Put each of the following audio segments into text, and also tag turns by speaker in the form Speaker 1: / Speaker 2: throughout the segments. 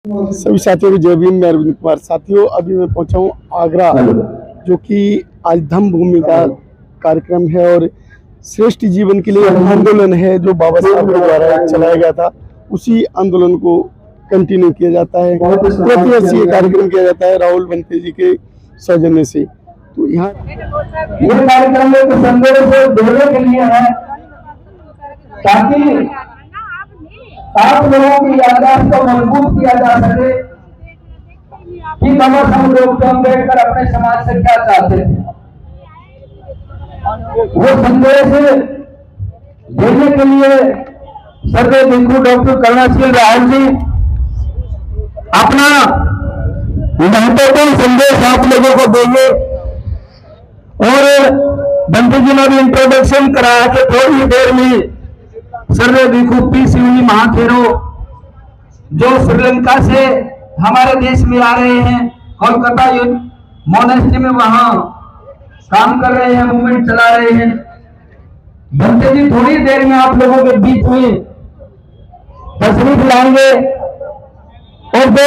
Speaker 1: सभी साथियों को जय भीम। मैं अरविंद कुमार। साथियों, अभी मैं पहुंचा हूँ आगरा, जो कि आज धम्म भूमि का कार्यक्रम है और श्रेष्ठ जीवन के लिए आंदोलन है जो बाबा साहब के द्वारा चलाया गया था। उसी आंदोलन को कंटिन्यू किया जाता है, प्रति वर्ष ये कार्यक्रम किया जाता है राहुल बनते जी के सौजन्य से। तो यहाँ
Speaker 2: ये कार्यक्रम एक संदेश देने के लिए है ताकि आप लोगों की याददाश्त को मजबूत किया जा सके कि बाबा साहब डॉक्टर अम्बेडकर अपने समाज से क्या चाहते थे। वो संदेश देने के लिए सर्वे भिक्षु डॉक्टर कर्णशील राहुल जी अपना महत्वपूर्ण संदेश आप लोगों को देंगे। और बंटी जी ने भी इंट्रोडक्शन कराया कि थोड़ी देर में सर्वे भिक्षु पी शिवनी महाथेरो जो श्रीलंका से हमारे देश में आ रहे हैं, कोलकाता मोनेस्ट्री में वहां काम कर रहे हैं, मूवमेंट चला रहे हैं। बंटे जी थोड़ी देर में आप लोगों के बीच में तशरीफ लाएंगे और जो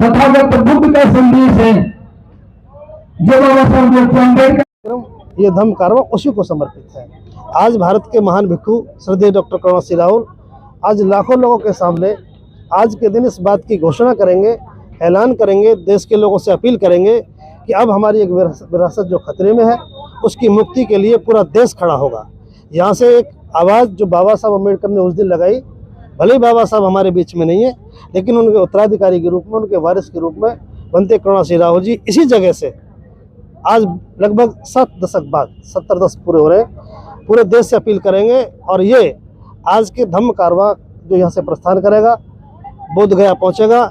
Speaker 2: तथागत बुद्ध का संदेश है जो बाबा साहब डॉक्टर अम्बेडकर,
Speaker 3: ये धम्म कारवां उसी को समर्पित है। आज भारत के महान भिक्षु श्रद्धेय डॉक्टर कर्णशील राहुल आज लाखों लोगों के सामने आज के दिन इस बात की घोषणा करेंगे, ऐलान करेंगे, देश के लोगों से अपील करेंगे कि अब हमारी एक विरासत जो खतरे में है उसकी मुक्ति के लिए पूरा देश खड़ा होगा। यहाँ से एक आवाज़ जो बाबा साहब अम्बेडकर ने उस दिन लगाई, भले ही बाबा साहब हमारे बीच में नहीं है, लेकिन उनके उत्तराधिकारी के रूप में, उनके वारिस के रूप में बनते कर्णशील राहुल जी इसी जगह से आज लगभग 7 दशक बाद 70 दशक पूरे हो रहे हैं, पूरे देश से अपील करेंगे। और ये आज के धम्म कारवां जो यहाँ से प्रस्थान करेगा, बोध गया पहुँचेगा।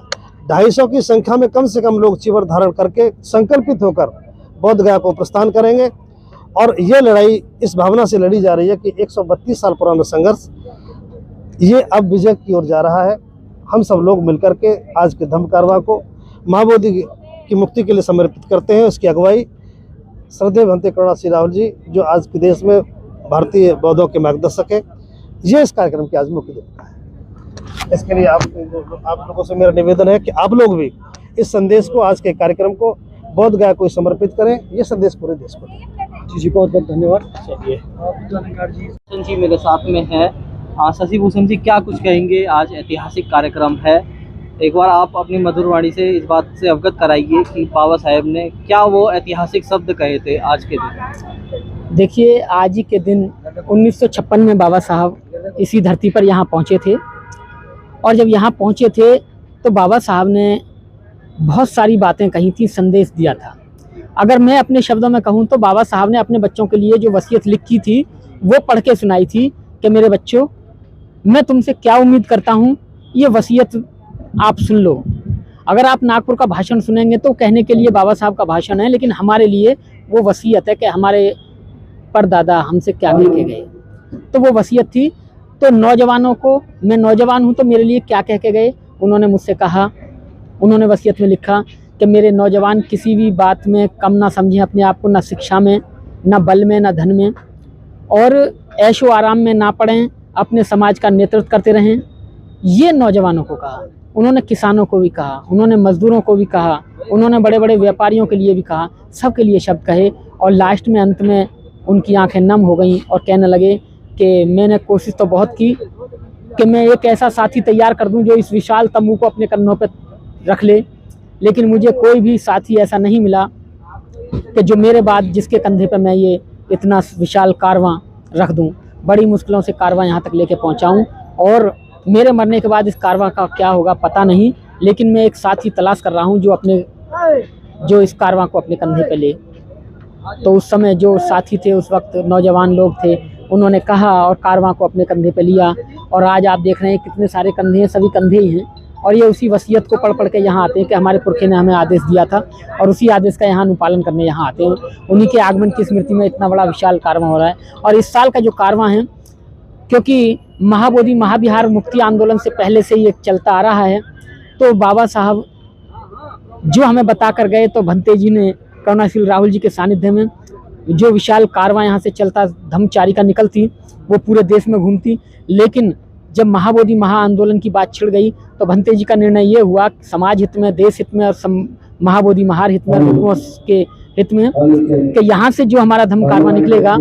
Speaker 3: 250 की संख्या में कम से कम लोग चिवर धारण करके संकल्पित होकर बोध गया को प्रस्थान करेंगे। और ये लड़ाई इस भावना से लड़ी जा रही है कि 132 साल पुराना संघर्ष ये अब विजय की ओर जा रहा है। हम सब लोग मिलकर के आज के धम्म कारवां को महाबोधि की मुक्ति के लिए समर्पित करते हैं। इसकी अगुवाई श्रद्धेय बनते कर्णशील राहुल जी जो आज के देश में भारतीय बौद्धों के मार्गदर्शक है, ये इस कार्यक्रम की आज मुख्य भूमिका है। इसके लिए आप लोगों से मेरा निवेदन है कि आप लोग भी इस संदेश को, आज के कार्यक्रम को बोध गया को समर्पित करें। ये संदेश पूरे देश को दें।
Speaker 1: जी बहुत बहुत धन्यवाद।
Speaker 3: चलिए
Speaker 4: भूषण जी मेरे साथ में है। शशि भूषण जी, क्या कुछ कहेंगे? आज ऐतिहासिक कार्यक्रम है, एक बार आप अपनी मधुर वाणी से इस बात से अवगत कराइए कि बाबा साहेब ने क्या वो ऐतिहासिक शब्द कहे थे आज के दिन।
Speaker 5: देखिए, आज ही के दिन 1956 में बाबा साहब इसी धरती पर यहाँ पहुँचे थे। और जब यहाँ पहुँचे थे तो बाबा साहब ने बहुत सारी बातें कही थी, संदेश दिया था। अगर मैं अपने शब्दों में कहूँ तो बाबा साहब ने अपने बच्चों के लिए जो वसीयत लिखी थी वो पढ़ के सुनाई थी कि मेरे बच्चों, मैं तुमसे क्या उम्मीद करता हूँ, ये वसीयत आप सुन लो। अगर आप नागपुर का भाषण सुनेंगे तो कहने के लिए बाबा साहब का भाषण है, लेकिन हमारे लिए वो वसीयत है कि हमारे परदादा हमसे क्या कह के गए, तो वो वसीयत थी। तो नौजवानों को, मैं नौजवान हूँ तो मेरे लिए क्या कह के गए, उन्होंने मुझसे कहा, उन्होंने वसीयत में लिखा कि मेरे नौजवान किसी भी बात में कम ना समझें अपने आप को, ना शिक्षा में, ना बल में, ना धन में, और ऐशो आराम में ना पड़ें, अपने समाज का नेतृत्व करते रहें। ये नौजवानों को कहा, उन्होंने किसानों को भी कहा, उन्होंने मजदूरों को भी कहा, उन्होंने बड़े बड़े व्यापारियों के लिए भी कहा, सबके लिए शब्द कहे। और लास्ट में, अंत में उनकी आंखें नम हो गईं और कहने लगे कि मैंने कोशिश तो बहुत की कि मैं एक ऐसा साथी तैयार कर दूं जो इस विशाल तंबू को अपने कंधों पर रख ले, लेकिन मुझे कोई भी साथी ऐसा नहीं मिला कि जो मेरे बाद जिसके कंधे पर मैं ये इतना विशाल कारवां रख दूं। बड़ी मुश्किलों से कारवां यहाँ तक लेके पहुँचाऊँ, और मेरे मरने के बाद इस कारवां का क्या होगा पता नहीं, लेकिन मैं एक साथी तलाश कर रहा हूँ जो इस कारवां को अपने कंधे पे ले। तो उस समय जो साथी थे, उस वक्त नौजवान लोग थे, उन्होंने कहा और कारवां को अपने कंधे पे लिया। और आज आप देख रहे हैं कितने सारे कंधे हैं, सभी कंधे ही हैं। और ये उसी वसीयत को पढ़ के यहाँ आते हैं कि हमारे पुरखे ने हमें आदेश दिया था, और उसी आदेश का यहाँ अनुपालन करने यहाँ आते हैं। उन्हीं के आगमन की स्मृति में इतना बड़ा विशाल कारवां हो रहा है। और इस साल का जो कारवां है, क्योंकि महाबोधि महाविहार मुक्ति आंदोलन से पहले से ये चलता आ रहा है, तो बाबा साहब जो हमें बता कर गए, तो भंते जी ने कर्णशील राहुल जी के सानिध्य में जो विशाल कारवां यहाँ से चलता, धम्मचारिका निकलती, वो पूरे देश में घूमती। लेकिन जब महाबोधि महाआंदोलन की बात छिड़ गई तो भंते जी का निर्णय ये हुआ समाज हित में, देश हित में और महाबोधि महार हित में, लोगों के हित में, कि यहाँ से जो हमारा धम्म कारवां निकलेगा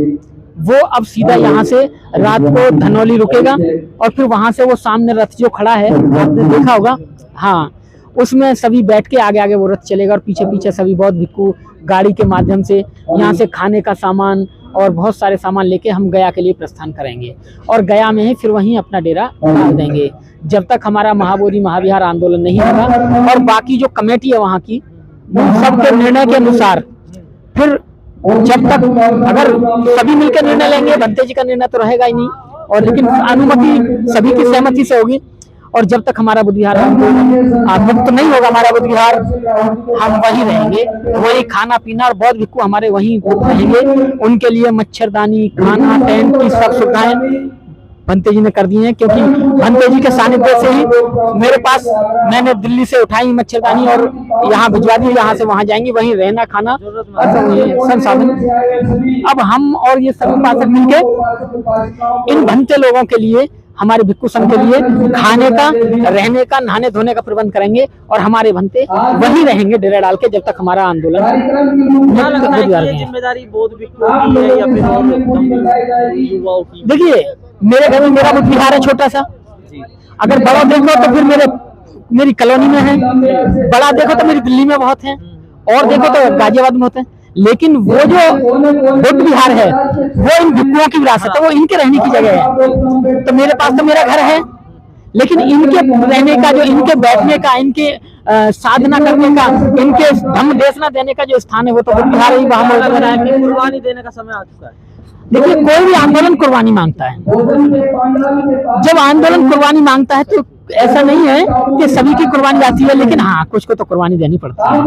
Speaker 5: वो अब सीधा यहाँ से रात को धनौली रुकेगा और फिर वहाँ से वो सामने रथ जो खड़ा है आपने देखा होगा, हाँ, उसमें सभी बैठ के आगे आगे वो रथ चलेगा और पीछे पीछे सभी बौद्ध भिक्खु गाड़ी के माध्यम से यहाँ से खाने का सामान और बहुत सारे सामान लेके हम गया के लिए प्रस्थान करेंगे और गया में ही फिर वहीं अपना डेरा डाल देंगे जब तक हमारा महाबोधि महाविहार आंदोलन नहीं होगा। और बाकी जो कमेटी है वहाँ की सबके निर्णय के अनुसार फिर जब तक अगर सभी मिलकर निर्णय लेंगे, भंते जी का निर्णय तो रहेगा ही नहीं, और लेकिन अनुमति सभी की सहमति से होगी। और जब तक हमारा बुद्ध विहार मुक्त नहीं होगा, हमारा बुद्ध विहार, हम वहीं रहेंगे, वहीं खाना पीना और बौद्ध भिक्खु हमारे वहीं रहेंगे। उनके लिए मच्छरदानी, खाना, टेंट की सब सुविधाएं भंते जी ने कर दी हैं, क्योंकि भंते जी के सानिध्य से ही मेरे पास, मैंने दिल्ली से उठाई मच्छरदानी और यहाँ भिजवा दी, यहाँ से वहाँ जाएंगी, वहीं रहना खाना संसाधन। अब हम और ये सभी उपासक मिलके इन भंते लोगों के लिए, हमारे भिक्खु संघ के लिए खाने का, रहने का, नहाने धोने का प्रबंध करेंगे और हमारे भंते वहीं रहेंगे डेरा डाल के जब तक हमारा आंदोलन।
Speaker 4: जिम्मेदारी बौद्ध भिक्खुओं की है या फिर युवाओं की? देखिए,
Speaker 5: मेरे घर में मेरा बुद्ध विहार है छोटा सा, अगर बड़ा देखो तो फिर मेरी कॉलोनी में है, बड़ा देखो तो मेरी दिल्ली में बहुत है, और देखो तो गाजियाबाद में होते हैं। लेकिन वो जो बुद्ध विहार है वो इन भिक्खुओं की विरासत है, वो इनके रहने की जगह है। तो मेरे पास तो मेरा घर है, लेकिन इनके रहने का, जो इनके बैठने का, इनके साधना करने का, इनके धम्म देशना देने का जो स्थान है वो तो बुद्ध विहार ही वहां मौजूद है।
Speaker 4: कुर्बानी देने का समय आ चुका है।
Speaker 5: देखिए, कोई भी आंदोलन कुर्बानी मांगता है। जब आंदोलन कुर्बानी मांगता है तो ऐसा नहीं है कि सभी की कुर्बानी आती है, लेकिन हाँ, कुछ को तो कुर्बानी देनी पड़ती है।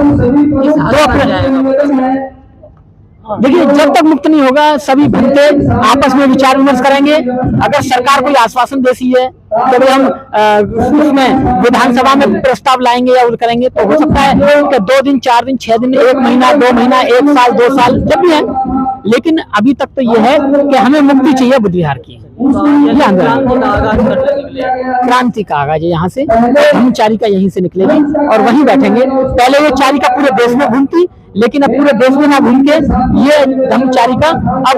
Speaker 5: देखिए, जब तक मुक्त नहीं होगा सभी भंते आपस में विचार विमर्श करेंगे। अगर सरकार कोई आश्वासन देती है तो हम उसमें विधानसभा में प्रस्ताव लाएंगे या करेंगे, तो हो सकता है कि 2 दिन, 4 दिन, 6 दिन, 1 महीना, 2 महीना, 1 साल, 2 साल, जब भी है। लेकिन अभी तक तो ये है कि हमें मुक्ति चाहिए बुद्ध विहार की। क्रांति का आगाज है यहाँ से, धम्मचारिका यहीं से निकलेगी और वहीं बैठेंगे। पहले ये चारिका पूरे देश में घूमती, लेकिन अब पूरे देश में ना घूम के ये धम्मचारिका अब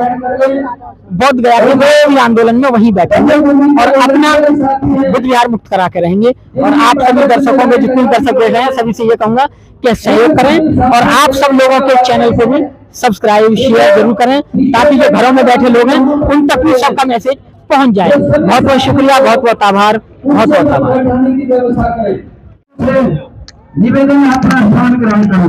Speaker 5: बौद्ध गया के आंदोलन में वहीं बैठेंगे और अपना बुद्ध विहार मुक्त करा के रहेंगे। और आप सभी दर्शकों में, जितने दर्शक देख रहे हैं, सभी से ये कहूंगा कि सहयोग करें और आप सब लोगों के चैनल को भी सब्सक्राइब, शेयर जरूर करें, ताकि जो घरों में बैठे लोग हैं उन तक भी सबका मैसेज पहुंच जाए। बहुत बहुत शुक्रिया, बहुत बहुत आभार, बहुत बहुत आभार।
Speaker 2: निवेदन अपना स्थान ग्रहण करो।